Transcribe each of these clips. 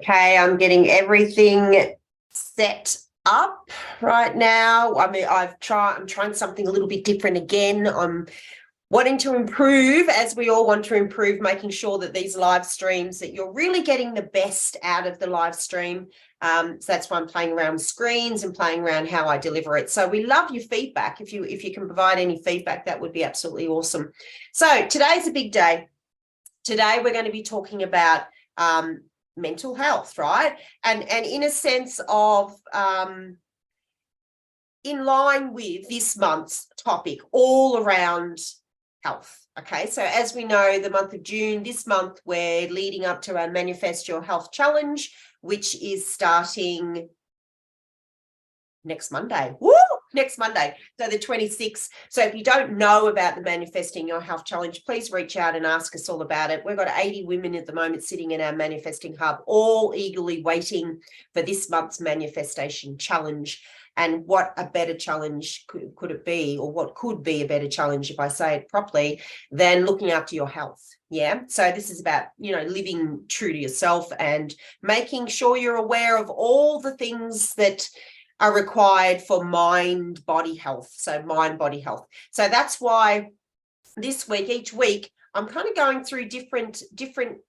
Okay, I'm getting everything set up right now. I mean, I'm trying something a little bit different again. I'm wanting to improve, as we all want to improve, making sure that these live streams, that you're really getting the best out of the live stream. So that's why I'm playing around with screens and playing around how I deliver it. So we love your feedback. If you can provide any feedback, that would be absolutely awesome. So today's a big day. Today we're going to be talking about mental health, right? And in a sense of in line with this month's topic, all around health. Okay, so as we know, the month of June, this month, we're leading up to our Manifest Your Health Challenge, which is starting next Monday. Woo! Next Monday, so the 26th. So if you don't know about the Manifesting Your Health Challenge, please reach out and ask us all about it. We've got 80 women at the moment sitting in our Manifesting Hub, all eagerly waiting for this month's Manifestation Challenge. And what a better challenge could it be, or what could be a better challenge, if I say it properly, than looking after your health. Yeah. So this is about, living true to yourself and making sure you're aware of all the things that are required for mind-body health. So mind-body health. So that's why this week, each week, I'm kind of going through different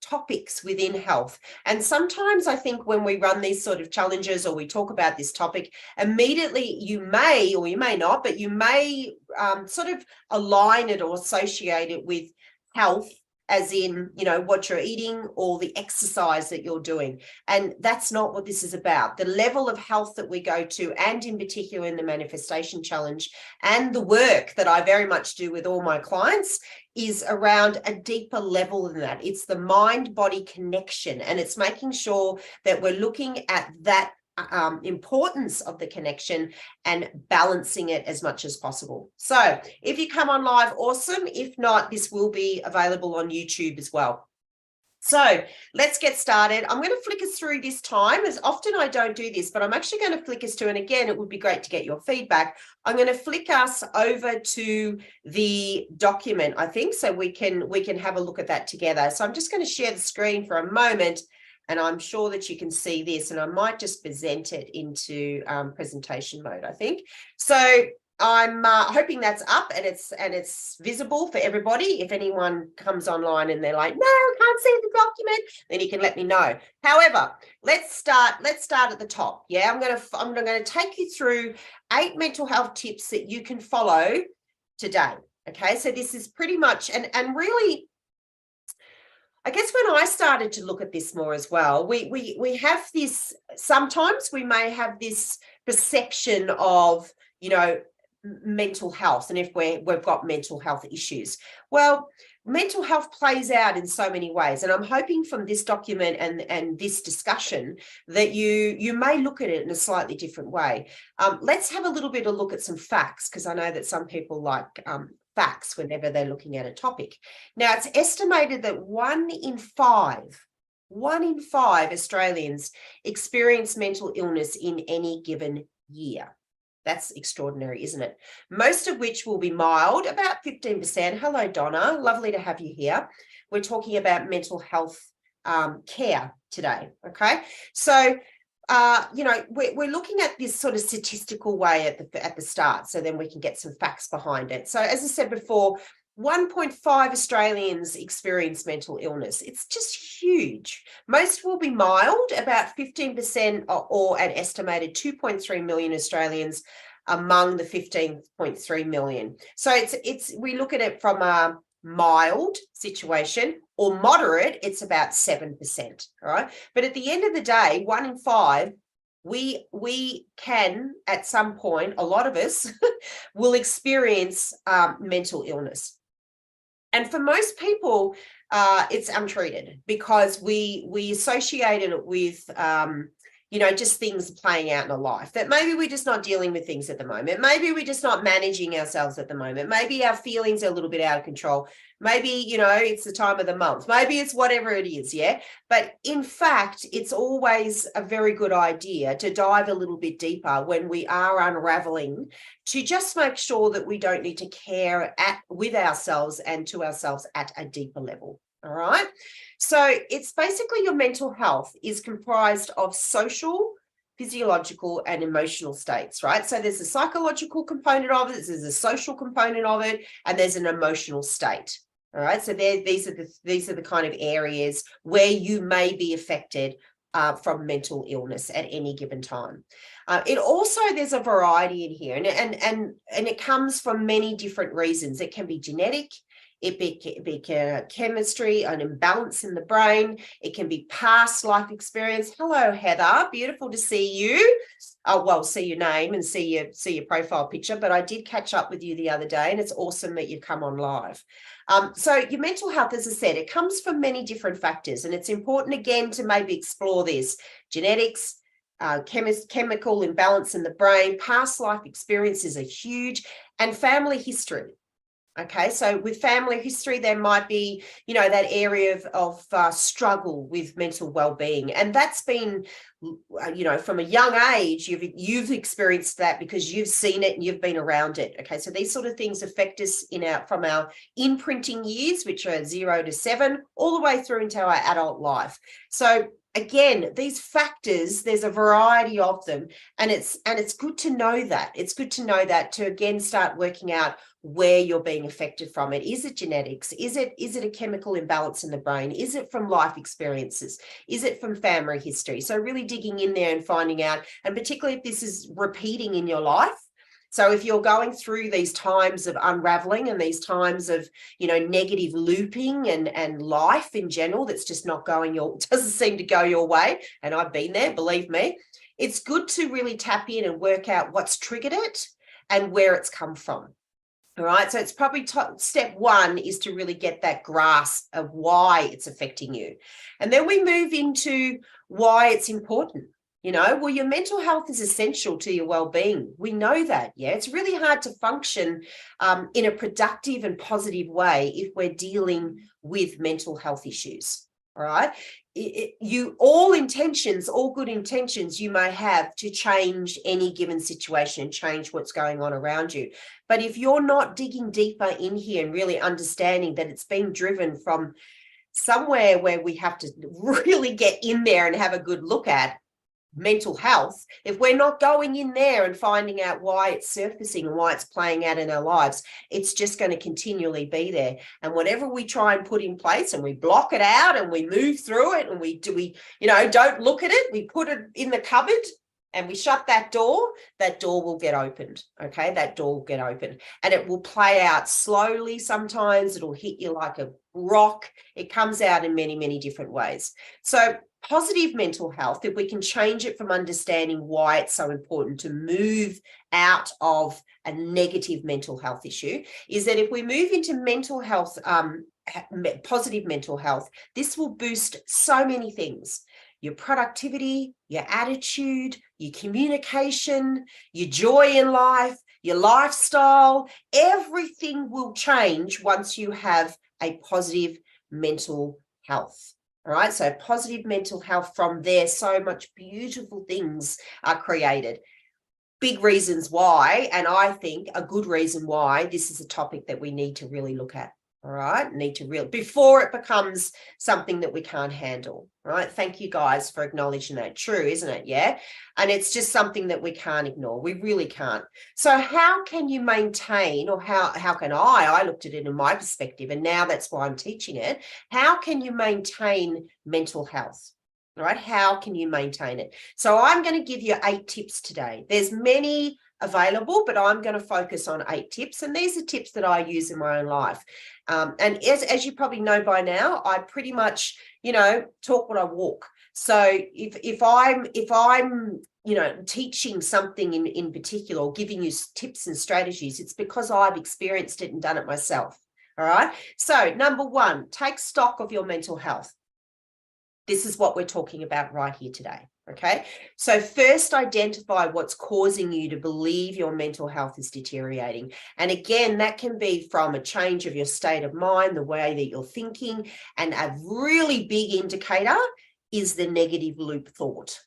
topics within health. And sometimes I think when we run these sort of challenges or we talk about this topic, immediately you may, or you may not, but you may sort of align it or associate it with health, as in, what you're eating or the exercise that you're doing. And that's not what this is about. The level of health that we go to, and in particular in the Manifestation Challenge, and the work that I very much do with all my clients, is around a deeper level than that. It's the mind-body connection, and it's making sure that we're looking at that importance of the connection and balancing it as much as possible. So if you come on live, awesome. If not, this will be available on YouTube as well. So let's get started. I'm going to flick us through this time. As often I don't do this, but I'm actually going to flick us to, and again, it would be great to get your feedback. I'm going to flick us over to the document, I think, so we can have a look at that together. So I'm just going to share the screen for a moment, and I'm sure that you can see this, and I might just present it into presentation mode, I think. So I'm hoping that's up and it's visible for everybody. If anyone comes online and they're like, no, I can't see the document, then you can let me know. However, let's start at the top. Yeah, I'm going to take you through 8 mental health tips that you can follow today. Okay, so this is pretty much, and really, I guess when I started to look at this more as well, we have this, sometimes we may have this perception of, mental health, and if we've got mental health issues. Well, mental health plays out in so many ways, and I'm hoping from this document and this discussion that you may look at it in a slightly different way. Let's have a little bit of look at some facts, because I know that some people like facts whenever they're looking at a topic. Now, it's estimated that 1 in 5 Australians experience mental illness in any given year. That's extraordinary, isn't it? Most of which will be mild, about 15%. Hello, Donna. Lovely to have you here. We're talking about mental health care today, okay? So, we're looking at this sort of statistical way at the start, so then we can get some facts behind it. So, as I said before, 1.5 Australians experience mental illness. It's just huge. Most will be mild, about 15%, or an estimated 2.3 million Australians among the 15.3 million. So we look at it from a mild situation, or moderate, it's about 7%. All right. But at the end of the day, 1 in 5, we can, at some point, a lot of us will experience mental illness. And for most people, it's untreated, because we associate it with, just things playing out in a life, that maybe we're just not dealing with things at the moment. Maybe we're just not managing ourselves at the moment. Maybe our feelings are a little bit out of control. Maybe, it's the time of the month. Maybe it's whatever it is, yeah? But in fact, it's always a very good idea to dive a little bit deeper when we are unraveling, to just make sure that we don't need to care with ourselves and to ourselves at a deeper level. All right. So it's basically your mental health is comprised of social, physiological, and emotional states, right? So there's a psychological component of it, there's a social component of it, and there's an emotional state. All right. So these are the kind of areas where you may be affected from mental illness at any given time. There's a variety in here, and it comes from many different reasons. It can be genetic. It be chemistry, an imbalance in the brain. It can be past life experience. Hello, Heather. Beautiful to see you. See your name and see your profile picture. But I did catch up with you the other day, and it's awesome that you've come on live. So your mental health, as I said, it comes from many different factors, and it's important again to maybe explore this: genetics, chemical imbalance in the brain, past life experiences are huge, and family history. Okay, so with family history, there might be, that area of struggle with mental well-being, and that's been, from a young age, you've experienced that because you've seen it and you've been around it. Okay, so these sort of things affect us from our imprinting years, which are 0 to 7, all the way through into our adult life. So again, these factors, there's a variety of them, and it's good to know that. It's good to know that to again start working out where you're being affected from it. Is it genetics? Is it a chemical imbalance in the brain? Is it from life experiences? Is it from family history? So really digging in there and finding out, and particularly if this is repeating in your life. So if you're going through these times of unraveling and these times of, negative looping and life in general, that's just not doesn't seem to go your way. And I've been there, believe me, it's good to really tap in and work out what's triggered it and where it's come from. All right. So it's probably step one is to really get that grasp of why it's affecting you. And then we move into why it's important. Your mental health is essential to your well-being. We know that, yeah. It's really hard to function in a productive and positive way if we're dealing with mental health issues, all right? All good intentions you may have to change any given situation, change what's going on around you. But if you're not digging deeper in here and really understanding that it's being driven from somewhere where we have to really get in there and have a good look at mental health, if we're not going in there and finding out why it's surfacing and why it's playing out in our lives, it's just going to continually be there. And whatever we try and put in place, and we block it out and we move through it, and we don't look at it, we put it in the cupboard and we shut that door will get opened. Okay, that door will get opened, and it will play out slowly. Sometimes it'll hit you like a rock. It comes out in many, many different ways. So positive mental health, if we can change it from understanding why it's so important to move out of a negative mental health issue, is that if we move into mental health, positive mental health, this will boost so many things: your productivity, your attitude, your communication, your joy in life, your lifestyle. Everything will change once you have a positive mental health. All right, so positive mental health, from there, so much beautiful things are created. Big reasons why, and I think a good reason why this is a topic that we need to really look at. All right, before it becomes something that we can't handle. All right, thank you guys for acknowledging that. True, isn't it? Yeah, and it's just something that we can't ignore. We really can't. So how can you maintain, or how can I looked at it in my perspective, and now that's why I'm teaching it. How can you maintain mental health? All right, how can you maintain it? So I'm going to give you 8 tips today. There's many available, but I'm going to focus on 8 tips, and these are tips that I use in my own life. And as you probably know by now, I pretty much, talk what I walk. So if I'm teaching something in particular, or giving you tips and strategies, it's because I've experienced it and done it myself. All right. So number 1, take stock of your mental health. This is what we're talking about right here today. Okay, so first identify what's causing you to believe your mental health is deteriorating. And again, that can be from a change of your state of mind, the way that you're thinking, and a really big indicator is the negative loop thought.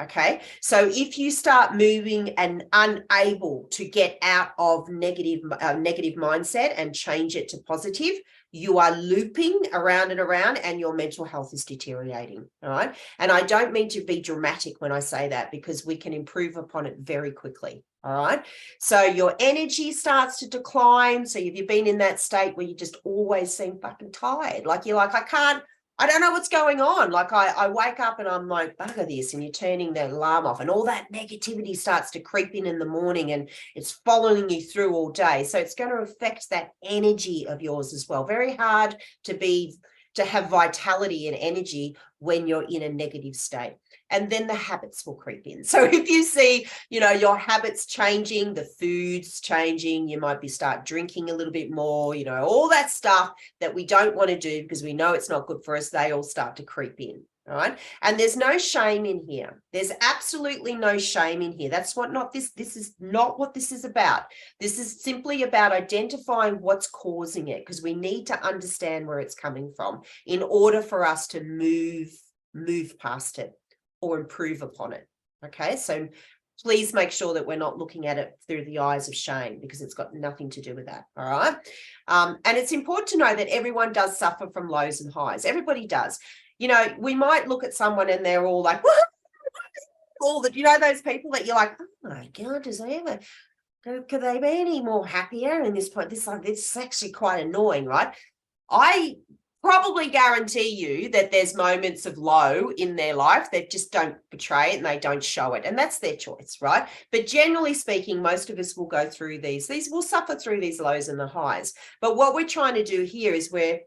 Okay, so if you start moving and unable to get out of negative mindset and change it to positive, you are looping around and around and your mental health is deteriorating. All right. And I don't mean to be dramatic when I say that, because we can improve upon it very quickly. All right. So your energy starts to decline. So if you've been in that state where you just always seem fucking tired, like you're like, I don't know what's going on. Like I wake up and I'm like, bugger this, and you're turning the alarm off and all that negativity starts to creep in the morning and it's following you through all day. So it's going to affect that energy of yours as well. Very hard to have vitality and energy when you're in a negative state. And then the habits will creep in. So if you see, your habits changing, the food's changing, you might start drinking a little bit more, all that stuff that we don't want to do because we know it's not good for us, they all start to creep in. All right. And there's no shame in here. There's absolutely no shame in here. This is not what this is about. This is simply about identifying what's causing it, because we need to understand where it's coming from in order for us to move past it or improve upon it. Okay. So please make sure that we're not looking at it through the eyes of shame, because it's got nothing to do with that. All right. And it's important to know that everyone does suffer from lows and highs. Everybody does. We might look at someone and they're all like, all that, those people that you're like, oh my God, could they be any more happier in this point? This is actually quite annoying, right? I probably guarantee you that there's moments of low in their life that just don't portray it and they don't show it. And that's their choice, right? But generally speaking, most of us will go through these will suffer through these lows and the highs. But what we're trying to do here is we're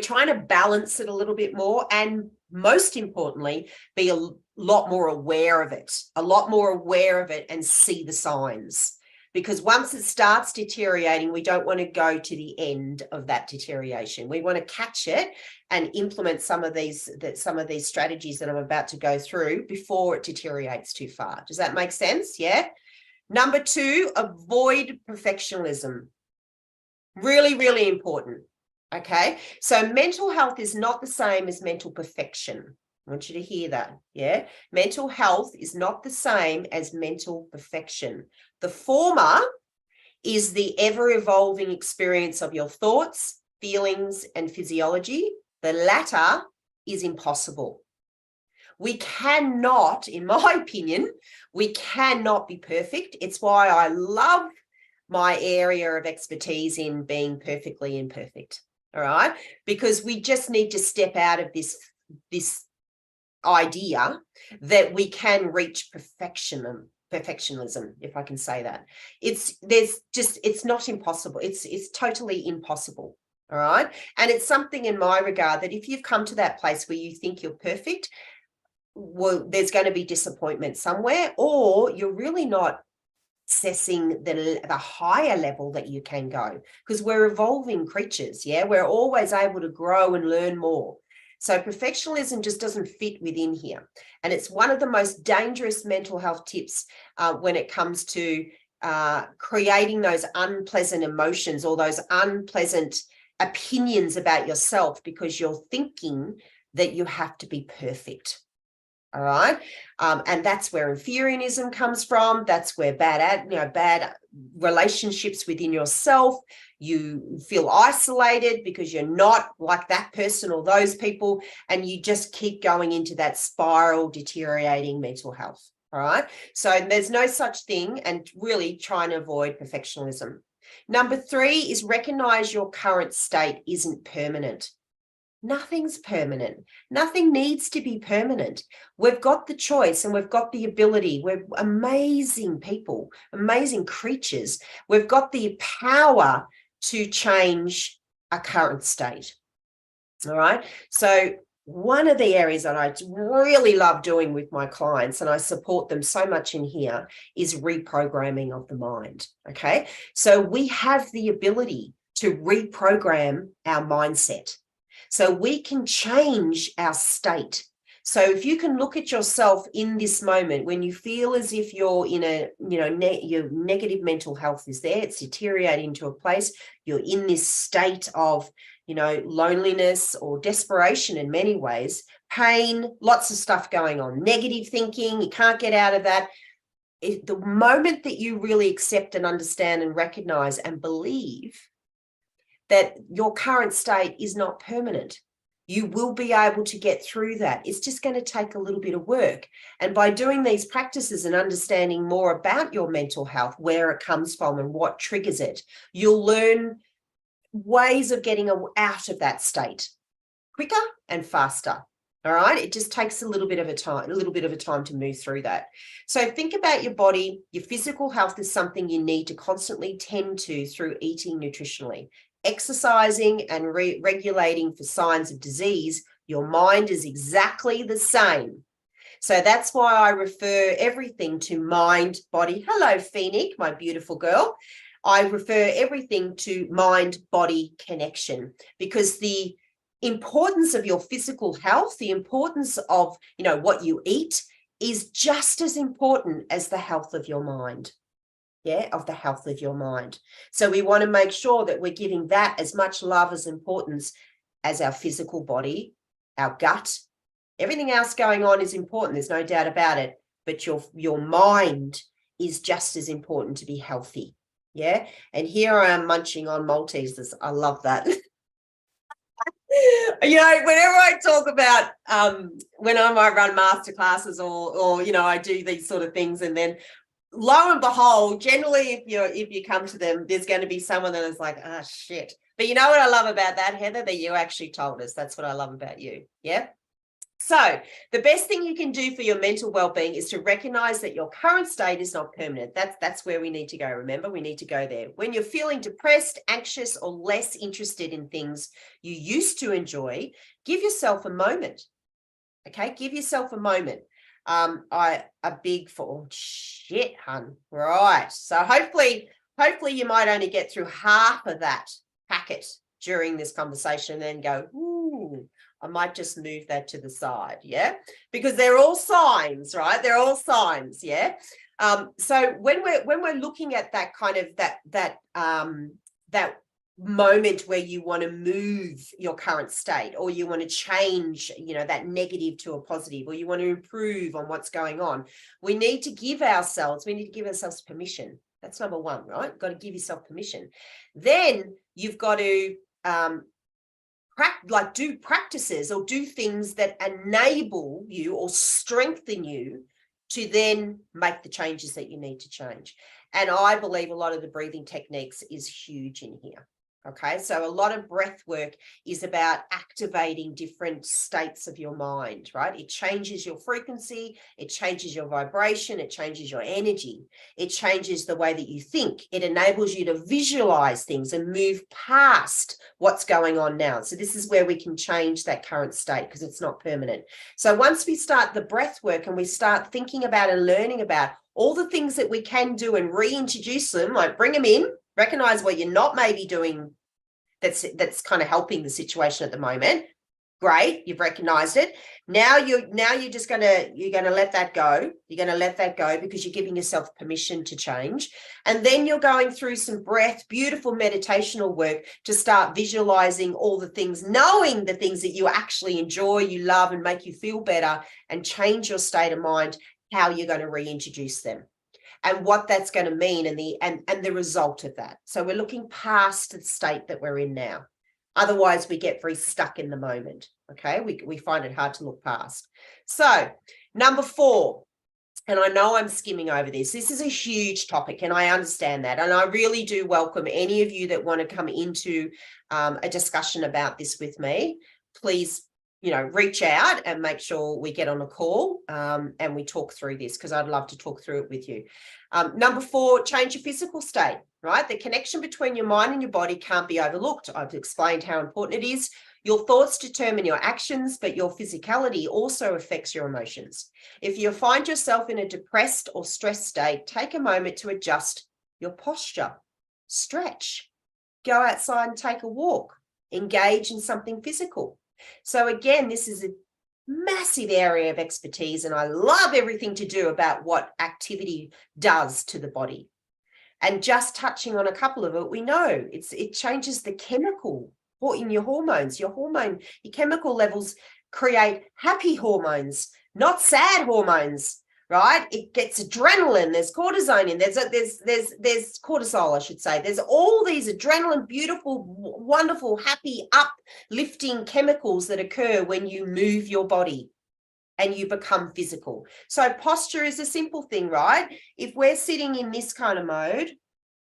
trying to balance it a little bit more, and most importantly, be a lot more aware of it, and see the signs. Because once it starts deteriorating, we don't want to go to the end of that deterioration. We want to catch it and implement some of these strategies that I'm about to go through before it deteriorates too far. Does that make sense? Yeah. Number 2, avoid perfectionism. Really, really important. Okay. So mental health is not the same as mental perfection. I want you to hear that. Yeah. Mental health is not the same as mental perfection. The former is the ever-evolving experience of your thoughts, feelings, and physiology. The latter is impossible. We cannot, in my opinion, we cannot be perfect. It's why I love my area of expertise in being perfectly imperfect. All right. Because we just need to step out of this idea that we can reach perfectionism, if I can say that. It's not impossible. It's totally impossible. All right. And it's something in my regard that if you've come to that place where you think you're perfect, well, there's going to be disappointment somewhere, or you're really not accessing the higher level that you can go, because we're evolving creatures. Yeah, we're always able to grow and learn more. So perfectionism just doesn't fit within here. And it's one of the most dangerous mental health tips when it comes to creating those unpleasant emotions or those unpleasant opinions about yourself, because you're thinking that you have to be perfect. All right. And that's where inferiornism comes from. That's where bad relationships within yourself. You feel isolated because you're not like that person or those people, and you just keep going into that spiral, deteriorating mental health. All right. So there's no such thing, and really trying to avoid perfectionism. Number 3 is recognize your current state isn't permanent. Nothing's permanent. Nothing needs to be permanent. We've got the choice and we've got the ability. We're amazing people, amazing creatures. We've got the power to change a current state. All right. So one of the areas that I really love doing with my clients, and I support them so much in here, is reprogramming of the mind. Okay. So we have the ability to reprogram our mindset. So we can change our state. So if you can look at yourself in this moment when you feel as if you're in a, your negative mental health is there, it's deteriorating to a place, you're in this state of, loneliness or desperation in many ways, pain, lots of stuff going on, negative thinking, you can't get out of that. The moment that you really accept and understand and recognize and believe that your current state is not permanent. You will be able to get through that. It's just going to take a little bit of work. And by doing these practices and understanding more about your mental health, where it comes from and what triggers it, you'll learn ways of getting out of that state quicker and faster. All right. It just takes a little bit of a time to move through that. So think about your body. Your physical health is something you need to constantly tend to through eating nutritionally. Exercising and regulating for signs of disease, your mind is exactly the same. So that's why I refer everything to mind, body. Hello, Phoenix, my beautiful girl. I refer everything to mind-body connection, because the importance of your physical health, the importance of, what you eat is just as important as the health of your mind. Of the health of your mind. So we want to make sure that we're giving that as much love as importance as our physical body, our gut. Everything else going on is important. There's no doubt about it. But your mind is just as important to be healthy. Yeah. And here I am munching on Maltesers. I love that. Whenever I talk about when I might run master classes or I do these sort of things, and then lo and behold, generally, if you come to them, there's going to be someone that is like, shit. But you know what I love about that, Heather, that you actually told us. That's what I love about you. Yeah. So the best thing you can do for your mental well-being is to recognize that your current state is not permanent. That's where we need to go. Remember, we need to go there. When you're feeling depressed, anxious, or less interested in things you used to enjoy, give yourself a moment. Okay, give yourself a moment. A big for shit, hun. Right. So hopefully you might only get through half of that packet during this conversation and then go, ooh, I might just move that to the side. Yeah. Because they're all signs, right? They're all signs. Yeah. So when we're looking at that kind of that moment where you want to move your current state, or you want to change, that negative to a positive, or you want to improve on what's going on, we need to give ourselves permission. That's number one, right? You've got to give yourself permission. Then you've got to do practices or do things that enable you or strengthen you to then make the changes that you need to change. And I believe a lot of the breathing techniques is huge in here. Okay, so a lot of breath work is about activating different states of your mind, right? It changes your frequency, it changes your vibration, it changes your energy, it changes the way that you think. It enables you to visualize things and move past what's going on now. So this is where we can change that current state, because it's not permanent. So once we start the breath work and we start thinking about and learning about all the things that we can do and reintroduce them, like bring them in, recognize what you're not maybe doing that's kind of helping the situation at the moment. Great, you've recognized it. Now you're just gonna let that go. You're gonna let that go because you're giving yourself permission to change. And then you're going through some beautiful meditational work to start visualizing all the things, knowing the things that you actually enjoy, you love, and make you feel better, and change your state of mind, how you're going to reintroduce them, and what that's going to mean, and the result of that. So we're looking past the state that we're in now. Otherwise, we get very stuck in the moment. Okay, we find it hard to look past. So number 4, and I know I'm skimming over this. This is a huge topic, and I understand that. And I really do welcome any of you that want to come into a discussion about this with me. Please, reach out and make sure we get on a call and we talk through this, because I'd love to talk through it with you. Number 4, change your physical state, right? The connection between your mind and your body can't be overlooked. I've explained how important it is. Your thoughts determine your actions, but your physicality also affects your emotions. If you find yourself in a depressed or stressed state, take a moment to adjust your posture, stretch, go outside and take a walk, engage in something physical. So again, this is a massive area of expertise, and I love everything to do about what activity does to the body. And just touching on a couple of it, we know it changes the chemical in your hormones. Your chemical levels create happy hormones, not sad hormones, right? It gets adrenaline, there's cortisone in, there's cortisol, I should say. There's all these adrenaline, beautiful, wonderful, happy, uplifting chemicals that occur when you move your body and you become physical. So posture is a simple thing, right? If we're sitting in this kind of mode,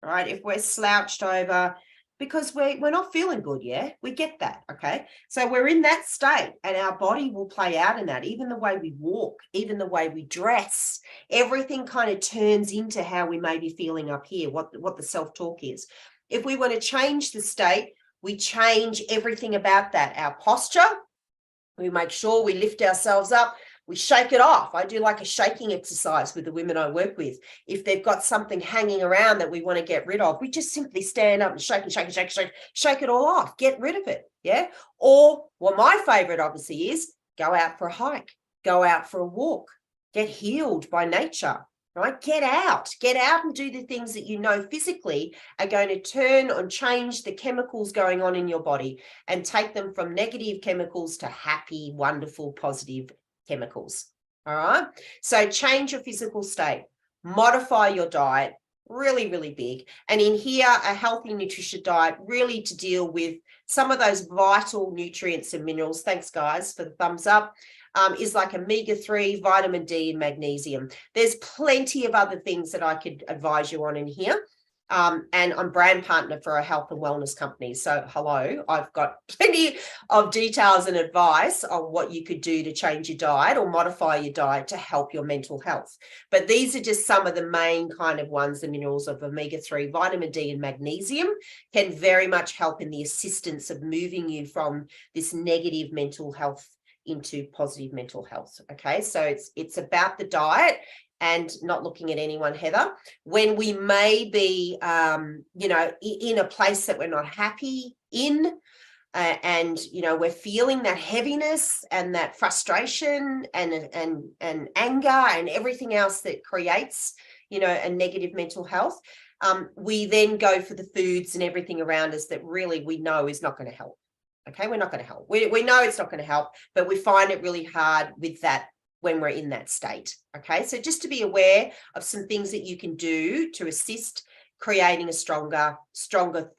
right? If we're slouched over, because we're not feeling good, yeah? We get that, okay? So we're in that state and our body will play out in that. Even the way we walk, even the way we dress, everything kind of turns into how we may be feeling up here, what the self-talk is. If we want to change the state, we change everything about that. Our posture, we make sure we lift ourselves up, we shake it off. I do like a shaking exercise with the women I work with. If they've got something hanging around that we want to get rid of, we just simply stand up and shake it all off, get rid of it, yeah? Or, well, my favorite obviously is go out for a hike, go out for a walk, get healed by nature, right? Get out and do the things that you know physically are going to turn and change the chemicals going on in your body and take them from negative chemicals to happy, wonderful, positive chemicals. All right. So change your physical state, modify your diet, really, really big. And in here, a healthy nutrition diet, really to deal with some of those vital nutrients and minerals. Thanks, guys, for the thumbs up. Is like omega-3, vitamin D, and magnesium. There's plenty of other things that I could advise you on in here. And I'm brand partner for a health and wellness company. So hello, I've got plenty of details and advice on what you could do to change your diet or modify your diet to help your mental health. But these are just some of the main kind of ones. The minerals of omega-3, vitamin D, and magnesium can very much help in the assistance of moving you from this negative mental health into positive mental health. Okay, so it's about the diet and not looking at anyone, Heather, when we may be, in a place that we're not happy in, and we're feeling that heaviness and that frustration and anger and everything else that creates, a negative mental health. We then go for the foods and everything around us that really we know is not going to help. Okay, we're not going to help. We know it's not going to help, but we find it really hard with that when we're in that state. Okay, so just to be aware of some things that you can do to assist creating a stronger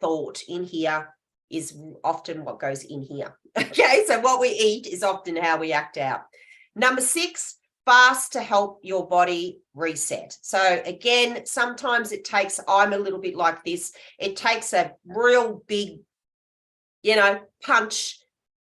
thought in here is often what goes in here. Okay, so what we eat is often how we act out. Number 6, fast to help your body reset. So again, sometimes it takes, I'm a little bit like this, it takes a real big, punch.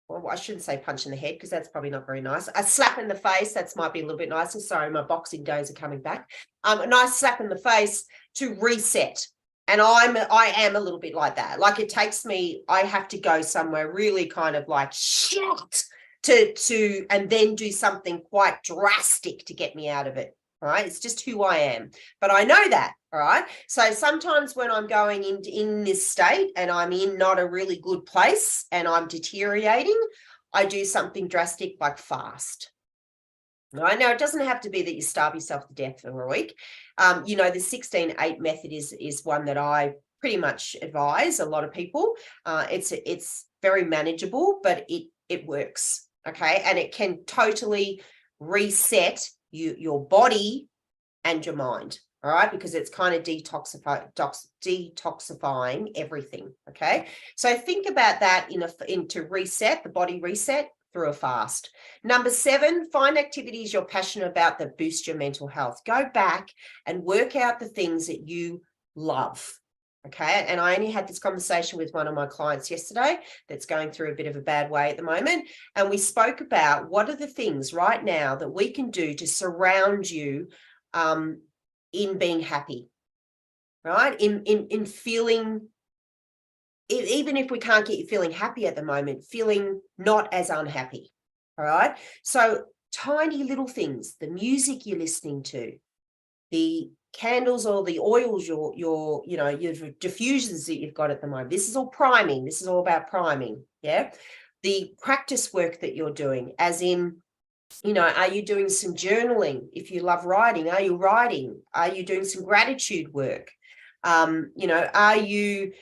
Well, I shouldn't say punch in the head because that's probably not very nice. A slap in the face, that might be a little bit nicer. Sorry, my boxing days are coming back. A nice slap in the face to reset. And I am a little bit like that. Like it takes me, I have to go somewhere really kind of like shit to and then do something quite drastic to get me out of it. Right? It's just who I am. But I know that. All right. So sometimes when I'm going in this state and I'm in not a really good place and I'm deteriorating, I do something drastic like fast. All right. Now, it doesn't have to be that you starve yourself to death for a week. The 16-8 method is one that I pretty much advise a lot of people. It's very manageable, but it works. Okay. And it can totally reset your body and your mind. All right, because it's kind of detoxifying everything. Okay, so think about that to reset the body, reset through a fast. Number 7, find activities you're passionate about that boost your mental health. Go back and work out the things that you love. Okay, and I only had this conversation with one of my clients yesterday that's going through a bit of a bad way at the moment, and we spoke about what are the things right now that we can do to surround you in being happy, right? In feeling, even if we can't get you feeling happy at the moment, feeling not as unhappy, all right? So tiny little things, the music you're listening to, the candles or the oils, your diffusers that you've got at the moment. This is all priming. This is all about priming, yeah? The practice work that you're doing, as in, are you doing some journaling? If you love writing, are you writing? Are you doing some gratitude work? Are you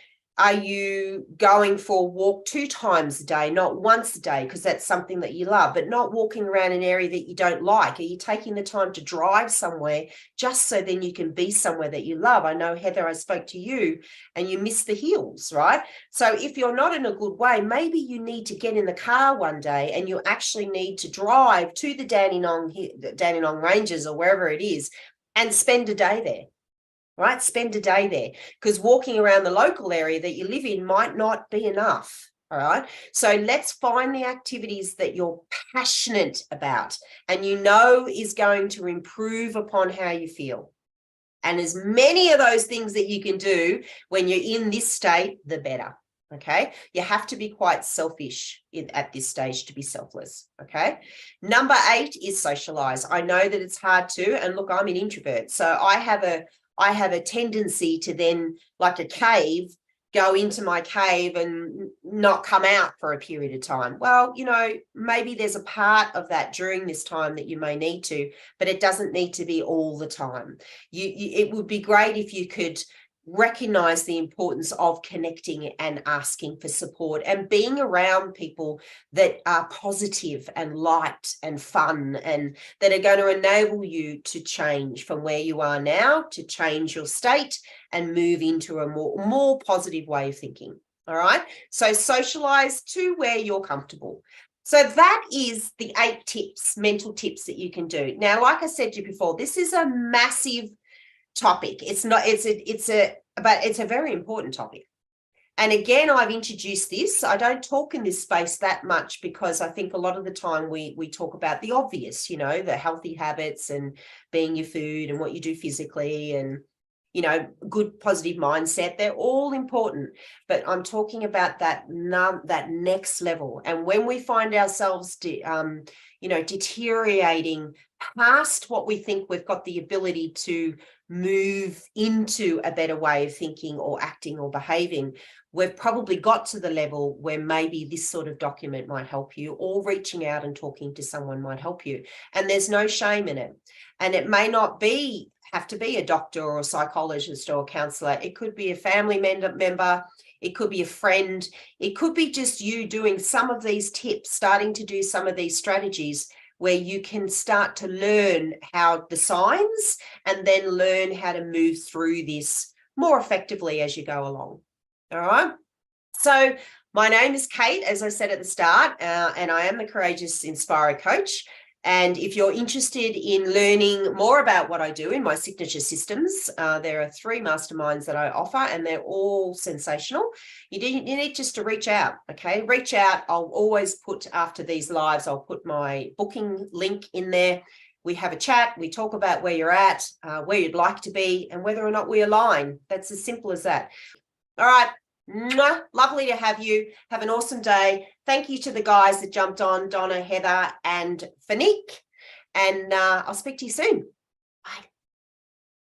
Are you going for a walk 2 times a day, not once a day, because that's something that you love, but not walking around an area that you don't like? Are you taking the time to drive somewhere just so then you can be somewhere that you love? I know, Heather, I spoke to you and you miss the hills, right? So if you're not in a good way, maybe you need to get in the car one day and you actually need to drive to the Dandenong Ranges or wherever it is and spend a day there. Right? Spend a day there, because walking around the local area that you live in might not be enough. All right. So let's find the activities that you're passionate about and you know is going to improve upon how you feel. And as many of those things that you can do when you're in this state, the better. Okay. You have to be quite selfish at this stage to be selfless. Okay. Number 8 is socialize. I know that it's hard to, and look, I'm an introvert. So I have a tendency to then, like a cave, go into my cave and not come out for a period of time. Well, you know, maybe there's a part of that during this time that you may need to, but it doesn't need to be all the time. It would be great if you could recognize the importance of connecting and asking for support and being around people that are positive and light and fun and that are going to enable you to change from where you are now, to change your state and move into a more positive way of thinking. All right. So socialize to where you're comfortable. So that is the 8 tips, mental tips that you can do. Now, like I said to you before, this is a massive topic. But it's a very important topic. And again, I've introduced this. I don't talk in this space that much because I think a lot of the time we talk about the obvious, you know, the healthy habits and being your food and what you do physically and, you know, good positive mindset. They're all important, but I'm talking about that next level. And when we find ourselves, deteriorating past what we think we've got the ability to move into a better way of thinking or acting or behaving, we've probably got to the level where maybe this sort of document might help you, or reaching out and talking to someone might help you. And there's no shame in it. And it may not have to be a doctor or a psychologist or a counselor. It could be a family member. It could be a friend. It could be just you doing some of these tips, starting to do some of these strategies where you can start to learn how the signs and then learn how to move through this more effectively as you go along. All right. So my name is Kate, as I said at the start, and I am the Courageous Inspirer Coach. And if you're interested in learning more about what I do in my signature systems, there are 3 masterminds that I offer, and they're all sensational. You need just to reach out, okay? Reach out. I'll always put, after these lives, I'll put my booking link in there. We have a chat. We talk about where you're at, where you'd like to be, and whether or not we align. That's as simple as that. All right. Lovely to have you. Have an awesome day. Thank you to the guys that jumped on, Donna, Heather, and Fanique. And I'll speak to you soon. Bye.